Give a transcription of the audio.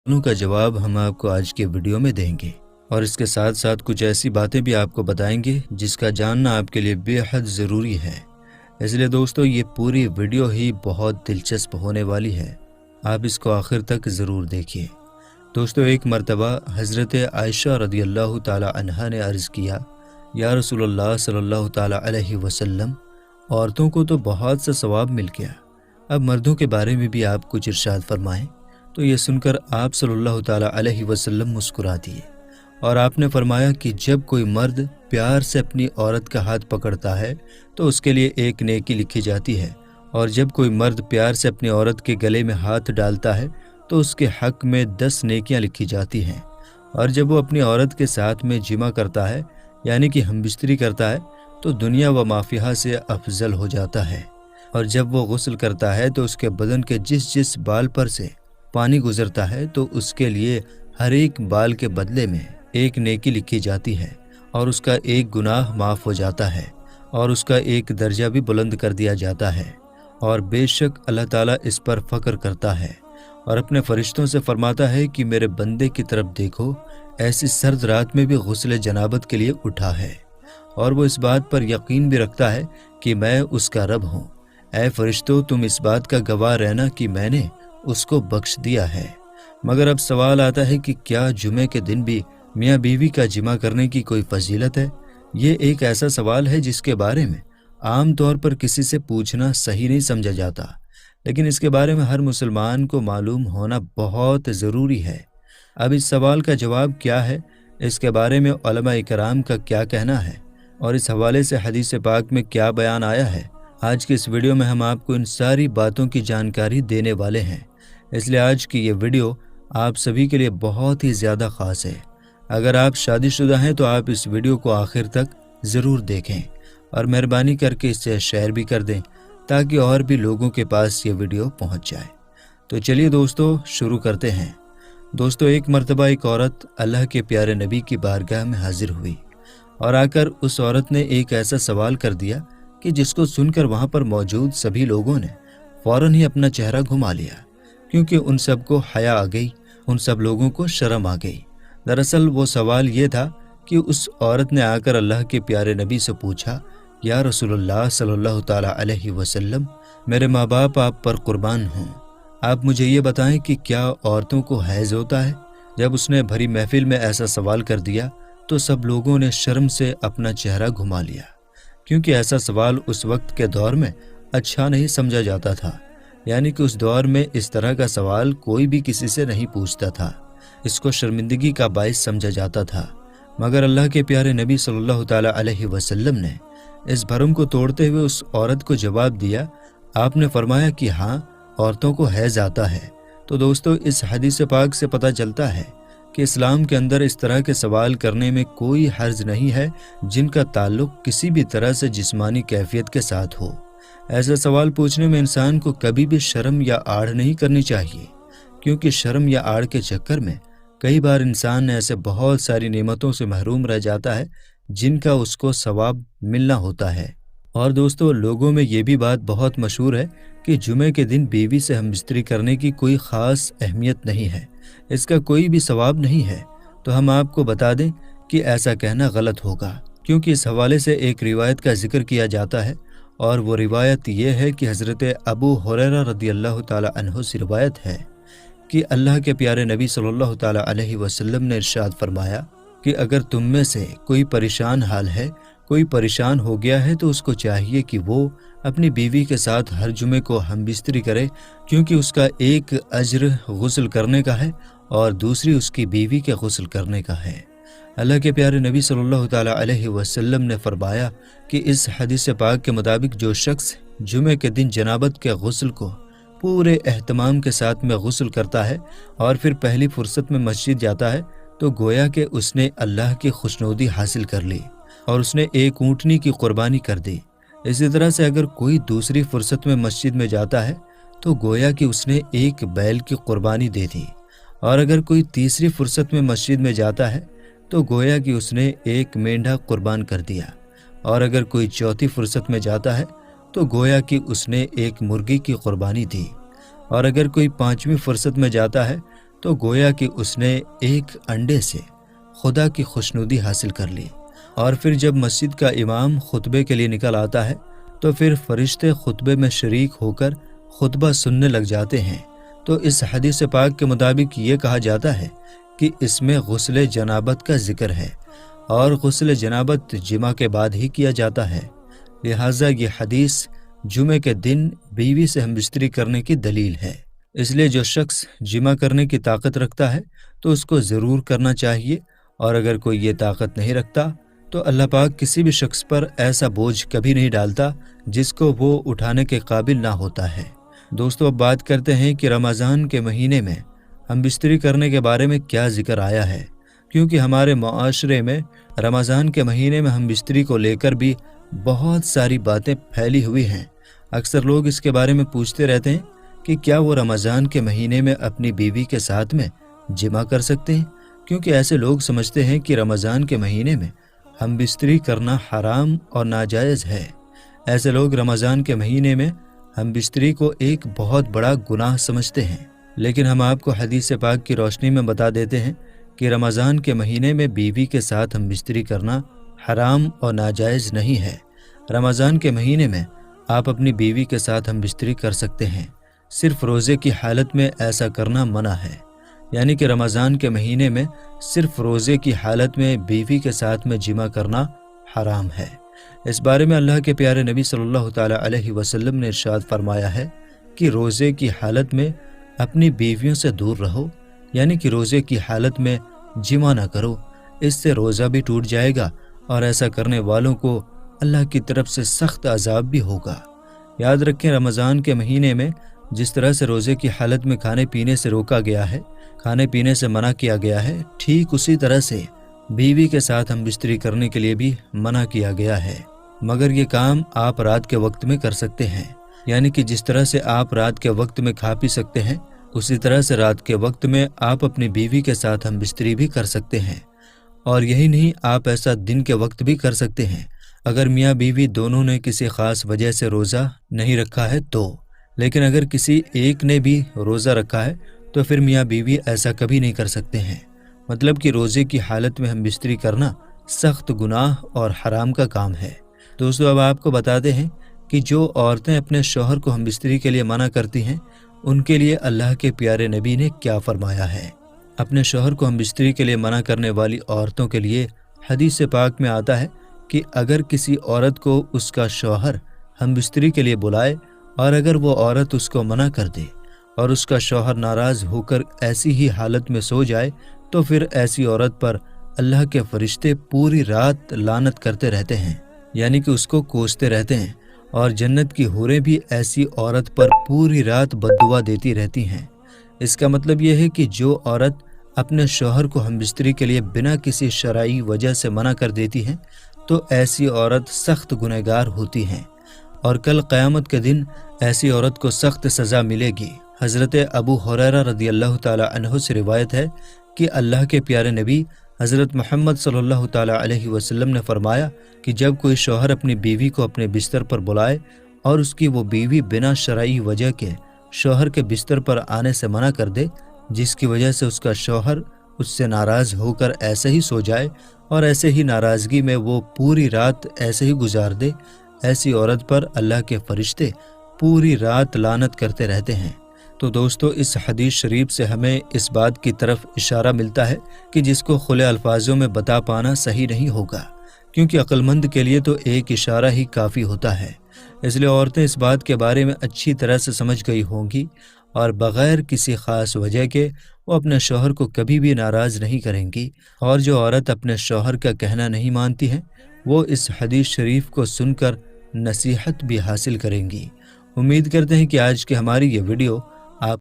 सवालों का जवाब हम आपको आज के वीडियो में देंगे और इसके साथ साथ कुछ ऐसी बातें भी आपको बताएंगे जिसका जानना आपके लिए बेहद ज़रूरी है। इसलिए दोस्तों ये पूरी वीडियो ही बहुत दिलचस्प होने वाली है, आप इसको आखिर तक ज़रूर देखिए। दोस्तों एक मर्तबा हज़रत आयशा रदियल्लाहु ताला अन्हा ने अर्ज़ किया, या रसूलल्लाह सल्लल्लाहु ताला अलैहि वसल्लम, औरतों को तो बहुत सा सवाब मिल गया, अब मर्दों के बारे में भी आप कुछ इरशाद फरमाएं। तो ये सुनकर आप सल्लल्लाहु ताला अलैहि वसल्लम मुस्कुरा दिए और आपने फरमाया कि जब कोई मर्द प्यार से अपनी औरत का हाथ पकड़ता है तो उसके लिए एक नेकी लिखी जाती है, और जब कोई मर्द प्यार से अपनी औरत के गले में हाथ डालता है तो उसके हक में 10 नेकियां लिखी जाती हैं, और जब वो अपनी औरत के साथ में जिमा करता है यानी कि हमबिस्तरी करता है तो दुनिया व माफिया से अफजल हो जाता है, और जब वो गुस्ल करता है तो उसके बदन के जिस जिस बाल पर से पानी गुजरता है तो उसके लिए हर एक बाल के बदले में एक नेकी लिखी जाती है, और उसका एक गुनाह माफ़ हो जाता है और उसका एक दर्जा भी बुलंद कर दिया जाता है। और बेशक अल्लाह ताला इस पर फ़ख्र करता है और अपने फरिश्तों से फरमाता है कि मेरे बंदे की तरफ देखो, ऐसी सर्द रात में भी गुस्ल जनाबत के लिए उठा है, और वो इस बात पर यकीन भी रखता है कि मैं उसका रब हूँ। ऐ फरिश्तों, तुम इस बात का गवाह रहना कि मैंने उसको बख्श दिया है। मगर अब सवाल आता है कि क्या जुमे के दिन भी मियाँ बीवी का जिमा करने की कोई फजीलत है? ये एक ऐसा सवाल है जिसके बारे में आम तौर पर किसी से पूछना सही नहीं समझा जाता, लेकिन इसके बारे में हर मुसलमान को मालूम होना बहुत ज़रूरी है। अब इस सवाल का जवाब क्या है, इसके बारे में उलमा इकराम का क्या कहना है और इस हवाले से हदीस पाक में क्या बयान आया है, आज की इस वीडियो में हम आपको इन सारी बातों की जानकारी देने वाले हैं। इसलिए आज की ये वीडियो आप सभी के लिए बहुत ही ज़्यादा ख़ास है। अगर आप शादीशुदा हैं तो आप इस वीडियो को आखिर तक ज़रूर देखें और मेहरबानी करके इसे शेयर भी कर दें ताकि और भी लोगों के पास ये वीडियो पहुंच जाए। तो चलिए दोस्तों शुरू करते हैं। दोस्तों एक मर्तबा एक औरत अल्लाह के प्यारे नबी की बारगाह में हाजिर हुई और आकर उस औरत ने एक ऐसा सवाल कर दिया कि जिसको सुनकर वहाँ पर मौजूद सभी लोगों ने फ़ौरन ही अपना चेहरा घुमा लिया, क्योंकि उन सबको हया आ गई, उन सब लोगों को शर्म आ गई। दरअसल वो सवाल ये था कि उस औरत ने आकर अल्लाह के प्यारे नबी से पूछा, या रसूलुल्लाह सल्लल्लाहु ताला अलैहि वसल्लम, मेरे माँ बाप आप पर कुर्बान हों, आप मुझे ये बताएं कि क्या औरतों को हैज़ होता है? जब उसने भरी महफिल में ऐसा सवाल कर दिया तो सब लोगों ने शर्म से अपना चेहरा घुमा लिया, क्योंकि ऐसा सवाल उस वक्त के दौर में अच्छा नहीं समझा जाता था। यानी कि उस दौर में इस तरह का सवाल कोई भी किसी से नहीं पूछता था, इसको शर्मिंदगी का बाइस समझा जाता था। मगर अल्लाह के प्यारे नबी सल्लल्लाहु ताला अलैहि वसल्लम ने इस भरम को तोड़ते हुए उस औरत को जवाब दिया। आपने फरमाया कि हाँ, औरतों को हैज़ आता है। तो दोस्तों इस हदीस पाक से पता चलता है कि इस्लाम के अंदर इस तरह के सवाल करने में कोई हर्ज नहीं है जिनका ताल्लुक किसी भी तरह से जिस्मानी कैफियत के साथ हो। ऐसा सवाल पूछने में इंसान को कभी भी शर्म या आड़ नहीं करनी चाहिए, क्योंकि शर्म या आड़ के चक्कर में कई बार इंसान ऐसे बहुत सारी नेमतों से महरूम रह जाता है जिनका उसको सवाब मिलना होता है। और दोस्तों लोगों में ये भी बात बहुत मशहूर है कि जुमे के दिन बीवी से हमबिस्तरी करने की कोई ख़ास अहमियत नहीं है, इसका कोई भी सवाब नहीं है। तो हम आपको बता दें कि ऐसा कहना गलत होगा, क्योंकि इस हवाले से एक रिवायत का जिक्र किया जाता है, और वो रिवायत ये है कि हज़रत अबू हुरैरा रदियल्लाहु ताला अन्हु से रिवायत है कि अल्लाह के प्यारे नबी सल्लल्लाहु ताला अलैहि वसल्लम ने इरशाद फरमाया कि अगर तुम में से कोई परेशान हाल है, कोई परेशान हो गया है, तो उसको चाहिए कि वो अपनी बीवी के साथ हर जुमे को हमबिस्तरी करे, क्योंकि उसका एक अज्र गुस्ल करने का है और दूसरी उसकी बीवी के गुस्ल करने का है। अल्लाह के प्यारे नबी सल्लल्लाहु ताला अलैहि वसल्लम ने फरमाया कि इस हदीस पाक के मुताबिक जो शख्स जुमे के दिन जनाबत के गुस्ल को पूरे एहतमाम के साथ में गुस्ल करता है और फिर पहली फुर्सत में मस्जिद जाता है, तो गोया कि उसने अल्लाह की खुशनुदी हासिल कर ली और उसने एक ऊँटनी की कुर्बानी कर दी। इसी तरह से अगर कोई दूसरी फुर्सत में मस्जिद में जाता है तो गोया कि उसने एक बैल की कुर्बानी दे दी, और अगर कोई तीसरी फुर्सत में मस्जिद में जाता है तो गोया कि उसने एक मेंढा कुर्बान कर दिया, और अगर कोई चौथी फुर्सत में जाता है तो गोया कि उसने एक मुर्गी की कुर्बानी दी, और अगर कोई पांचवी फुर्सत में जाता है تو گویا کہ اس نے ایک انڈے سے خدا کی خوشنودی حاصل کر لی۔ اور پھر جب مسجد کا امام خطبے کے لیے نکل آتا ہے تو پھر فرشتے خطبے میں شریک ہو کر خطبہ سننے لگ جاتے ہیں۔ تو اس حدیث پاک کے مطابق یہ کہا جاتا ہے کہ اس میں غسل جنابت کا ذکر ہے، اور غسل جنابت جمعہ کے بعد ہی کیا جاتا ہے، لہٰذا یہ حدیث جمعے کے دن بیوی سے ہم بستری کرنے کی دلیل ہے۔ اس لیے جو شخص جمع کرنے کی طاقت رکھتا ہے تو اس کو ضرور کرنا چاہیے، اور اگر کوئی یہ طاقت نہیں رکھتا تو اللہ پاک کسی بھی شخص پر ایسا بوجھ کبھی نہیں ڈالتا جس کو وہ اٹھانے کے قابل نہ ہوتا ہے۔ دوستو، اب بات کرتے ہیں کہ رمضان کے مہینے میں ہم بستری کرنے کے بارے میں کیا ذکر آیا ہے، کیونکہ ہمارے معاشرے میں رمضان کے مہینے میں ہم بستری کو لے کر بھی بہت ساری باتیں پھیلی ہوئی ہیں۔ اکثر لوگ اس کے بارے میں پوچھتے رہتے ہیں کہ کیا وہ رمضان کے مہینے میں اپنی بیوی کے ساتھ میں جمع کر سکتے ہیں، کیونکہ ایسے لوگ سمجھتے ہیں کہ رمضان کے مہینے میں ہم بستری کرنا حرام اور ناجائز ہے۔ ایسے لوگ رمضان کے مہینے میں ہم بستری کو ایک بہت بڑا گناہ سمجھتے ہیں، لیکن ہم آپ کو حدیث پاک کی روشنی میں بتا دیتے ہیں کہ رمضان کے مہینے میں بیوی کے ساتھ ہم بستری کرنا حرام اور ناجائز نہیں ہے۔ رمضان کے مہینے میں آپ اپنی بیوی کے ساتھ ہم بستری کر سکتے ہیں، صرف روزے کی حالت میں ایسا کرنا منع ہے، یعنی کہ رمضان کے مہینے میں صرف روزے کی حالت میں بیوی کے ساتھ میں جمع کرنا حرام ہے۔ اس بارے میں اللہ کے پیارے نبی صلی اللہ تعالیٰ علیہ وسلم نے ارشاد فرمایا ہے کہ روزے کی حالت میں اپنی بیویوں سے دور رہو، یعنی کہ روزے کی حالت میں جمع نہ کرو، اس سے روزہ بھی ٹوٹ جائے گا اور ایسا کرنے والوں کو اللہ کی طرف سے سخت عذاب بھی ہوگا۔ یاد رکھیں، رمضان کے مہینے میں جس طرح سے روزے کی حالت میں کھانے پینے سے روکا گیا ہے، کھانے پینے سے منع کیا گیا ہے، ٹھیک اسی طرح سے بیوی کے ساتھ ہم بستری کرنے کے لیے بھی منع کیا گیا ہے، مگر یہ کام آپ رات کے وقت میں کر سکتے ہیں، یعنی کہ جس طرح سے آپ رات کے وقت میں کھا پی سکتے ہیں، اسی طرح سے رات کے وقت میں آپ اپنی بیوی کے ساتھ ہم بستری بھی کر سکتے ہیں۔ اور یہی نہیں، آپ ایسا دن کے وقت بھی کر سکتے ہیں، اگر میاں بیوی دونوں نے کسی خاص وجہ سے روزہ نہیں رکھا ہے تو۔ لیکن اگر کسی ایک نے بھی روزہ رکھا ہے تو پھر میاں بیوی ایسا کبھی نہیں کر سکتے ہیں، مطلب کہ روزے کی حالت میں ہم بستری کرنا سخت گناہ اور حرام کا کام ہے۔ دوستو، اب آپ کو بتاتے ہیں کہ جو عورتیں اپنے شوہر کو ہم بستری کے لیے منع کرتی ہیں، ان کے لیے اللہ کے پیارے نبی نے کیا فرمایا ہے۔ اپنے شوہر کو ہم بستری کے لیے منع کرنے والی عورتوں کے لیے حدیث پاک میں آتا ہے کہ اگر کسی عورت کو اس کا شوہر ہم بستری کے لیے بلائے اور اگر وہ عورت اس کو منع کر دے اور اس کا شوہر ناراض ہو کر ایسی ہی حالت میں سو جائے تو پھر ایسی عورت پر اللہ کے فرشتے پوری رات لعنت کرتے رہتے ہیں، یعنی کہ اس کو کوستے رہتے ہیں، اور جنت کی حوریں بھی ایسی عورت پر پوری رات بددعا دیتی رہتی ہیں۔ اس کا مطلب یہ ہے کہ جو عورت اپنے شوہر کو ہم بستری کے لیے بنا کسی شرعی وجہ سے منع کر دیتی ہیں تو ایسی عورت سخت گنہگار ہوتی ہیں، اور کل قیامت کے دن ایسی عورت کو سخت سزا ملے گی۔ حضرت ابو ہریرہ رضی اللہ تعالی عنہ سے روایت ہے کہ اللہ کے پیارے نبی حضرت محمد صلی اللہ تعالی علیہ وسلم نے فرمایا کہ جب کوئی شوہر اپنی بیوی کو اپنے بستر پر بلائے اور اس کی وہ بیوی بنا شرعی وجہ کے شوہر کے بستر پر آنے سے منع کر دے، جس کی وجہ سے اس کا شوہر اس سے ناراض ہو کر ایسے ہی سو جائے اور ایسے ہی ناراضگی میں وہ پوری رات ایسے ہی گزار دے، ایسی عورت پر اللہ کے فرشتے پوری رات لعنت کرتے رہتے ہیں۔ تو دوستو، اس حدیث شریف سے ہمیں اس بات کی طرف اشارہ ملتا ہے کہ جس کو کھلے الفاظوں میں بتا پانا صحیح نہیں ہوگا، کیونکہ عقل مند کے لیے تو ایک اشارہ ہی کافی ہوتا ہے۔ اس لیے عورتیں اس بات کے بارے میں اچھی طرح سے سمجھ گئی ہوں گی اور بغیر کسی خاص وجہ کے وہ اپنے شوہر کو کبھی بھی ناراض نہیں کریں گی، اور جو عورت اپنے شوہر کا کہنا نہیں مانتی ہے وہ اس حدیث شریف کو سن کر نصیحت بھی حاصل کریں گی۔ امید کرتے ہیں کہ آج کی ہماری یہ ویڈیو